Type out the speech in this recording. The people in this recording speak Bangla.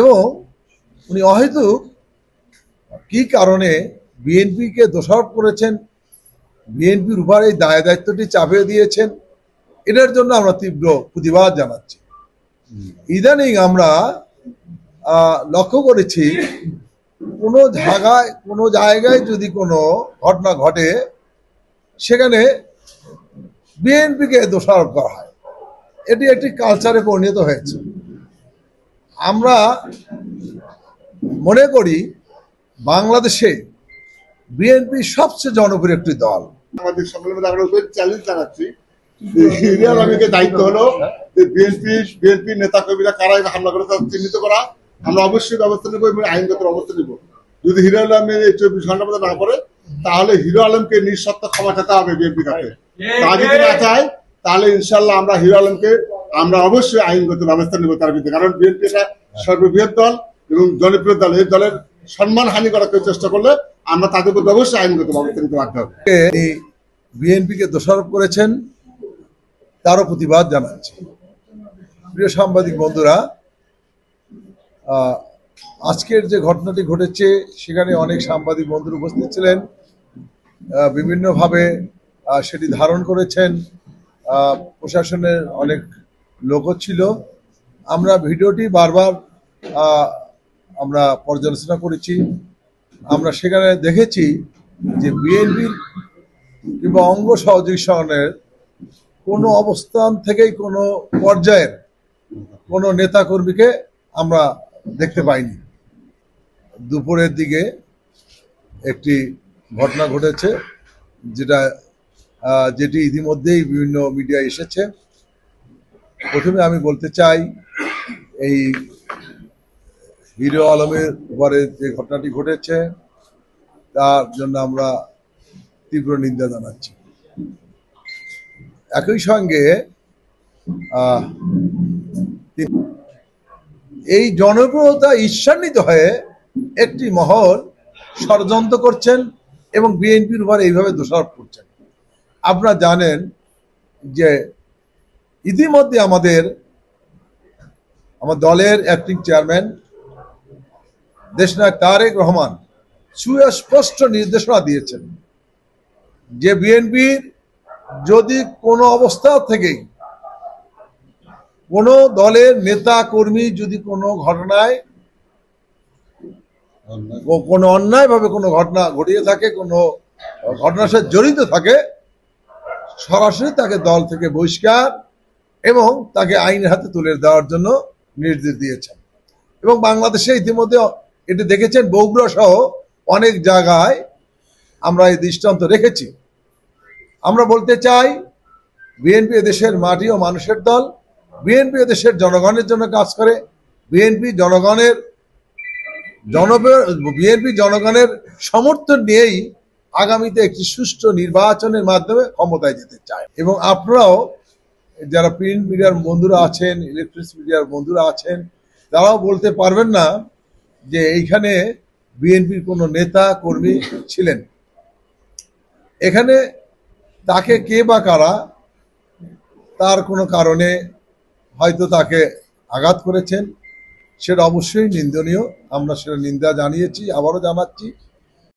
এবং উনি অহেতুক কি কারণে বিএনপিকে দোষারোপ করেছেন, বিএনপির উপর এই দায় দায়িত্বটি চাপিয়ে দিয়েছেন, এটার জন্য আমরা তীব্র প্রতিবাদ জানাচ্ছি। ইদানিং আমরা লক্ষ্য করেছি কোনো জায়গায় যদি কোনো ঘটনা ঘটে সেখানে বিএনপিকে দোষারোপ করা হয়, এটি একটি কালচারে পরিণত হয়েছে। আমরা মনে করি বাংলাদেশে বিএনপি সবচেয়ে জনপ্রিয় একটি দল। আমাদের সম্মেলনে আমরা চ্যালেঞ্জ জানাচ্ছি, হিরো আলমীকে দায়িত্ব হলো বিএনপি নেতা কর্মীরা কারা হামলা করে তাদের চিহ্নিত করা। আমরা অবশ্যই ব্যবস্থা নেব এবং আইনগত ব্যবস্থা নেব। যদি হিরো আলমের এই 24 ঘন্টার মধ্যে না করে তাহলে হিরো আলমকে নিঃশর্ত ক্ষমা চাইতে হবে বিএনপি কাছে। তা যদি না চায় তাহলে ইনশাল্লাহ আমরা হিরো আলমকে আমরা অবশ্যই আইনগত ব্যবস্থা নেব তার বিরুদ্ধে। কারণ বিএনপি এটা সর্ববৃহৎ দল এবং জনপ্রিয় দল, এই দলের সম্মান হানি করার চেষ্টা করলে আমরা তাদের প্রতি অবশ্যই আইনগত ব্যবস্থা নিতে বাধ্য হবে। বিএনপিকে দোষারোপ করেছেন তারও প্রতিবাদ জানাচ্ছি। প্রিয় সাংবাদিক বন্ধুরা, আজকের যে ঘটনাটি ঘটেছে সেখানে অনেক সাংবাদিক বন্ধুরা উপস্থিত ছিলেন, বিভিন্নভাবে সেটি ধারণ করেছেন, প্রশাসনের অনেক লোকও ছিল। আমরা ভিডিওটি বারবার আমরা পর্যালোচনা করেছি। আমরা সেখানে দেখেছি যে বিএনপির কিংবা অঙ্গ সহযোগী সংগঠনের কোনো অবস্থান থেকেই কোনো পর্যায়ের কোনো নেতাকর্মীকে আমরা দেখতে পাইনি। দুপুরের দিকে একটি ঘটনা ঘটেছে যেটি ইতিমধ্যেই বিভিন্ন মিডিয়ায় এসেছে। প্রথমে আমি বলতে চাই, এই হিরো আলমের উপরে যে ঘটনাটি ঘটেছে তার জন্য আমরা তীব্র নিন্দা জানাচ্ছি। একই সঙ্গে এই জনপ্রিয়তা ঈর্ষান্বিত হয়ে একটি মহল ষড়যন্ত্র করছেন এবং বিএনপির উপর এইভাবে দোষারোপ করছেন। আপনারা জানেন যে ইতিমধ্যে আমার দলের অ্যাক্টিং চেয়ারম্যান দেশনায়ক তারেক রহমান সুস্পষ্ট নির্দেশনা দিয়েছেন যে বিএনপির যদি কোনো অবস্থা থেকেই কোনো দলের নেতা কর্মী যদি কোনো ঘটনায় কোনো অন্যায়ভাবে কোনো ঘটনা ঘটিয়ে থাকে, কোনো ঘটনার সাথে জড়িত থাকে, সরাসরি তাকে দল থেকে বহিষ্কার এবং তাকে আইনের হাতে তুলে দেওয়ার জন্য নির্দেশ দিয়েছেন। এবং বাংলাদেশে ইতিমধ্যে এটি দেখেছেন, বগুড়া সহ অনেক জায়গায় আমরা এই দৃষ্টান্ত রেখেছি। আমরা বলতে চাই, বিএনপি এদেশের মাটি ও মানুষের দল, বিএনপি এদেশের জনগণের জন্য কাজ করে, বিএনপি জনগণের সমর্থন নিয়েই আগামীতে একটি সুষ্ঠু নির্বাচনের মাধ্যমে ক্ষমতায় যেতে চায়। এবং আপনারাও যারা প্রিন্ট মিডিয়ার বন্ধুরা আছেন, ইলেকট্রনিক্স মিডিয়ার বন্ধুরা আছেন, তারাও বলতে পারবেন না যে এইখানে বিএনপির কোনো নেতা কর্মী ছিলেন। এখানে তাকে কে বা কারা তার কোনো কারণে হয়তো তাকে আঘাত করেছেন, সেটা অবশ্যই নিন্দনীয়। আমরা সেটা নিন্দা জানিয়েছি, আবারও জানাচ্ছি।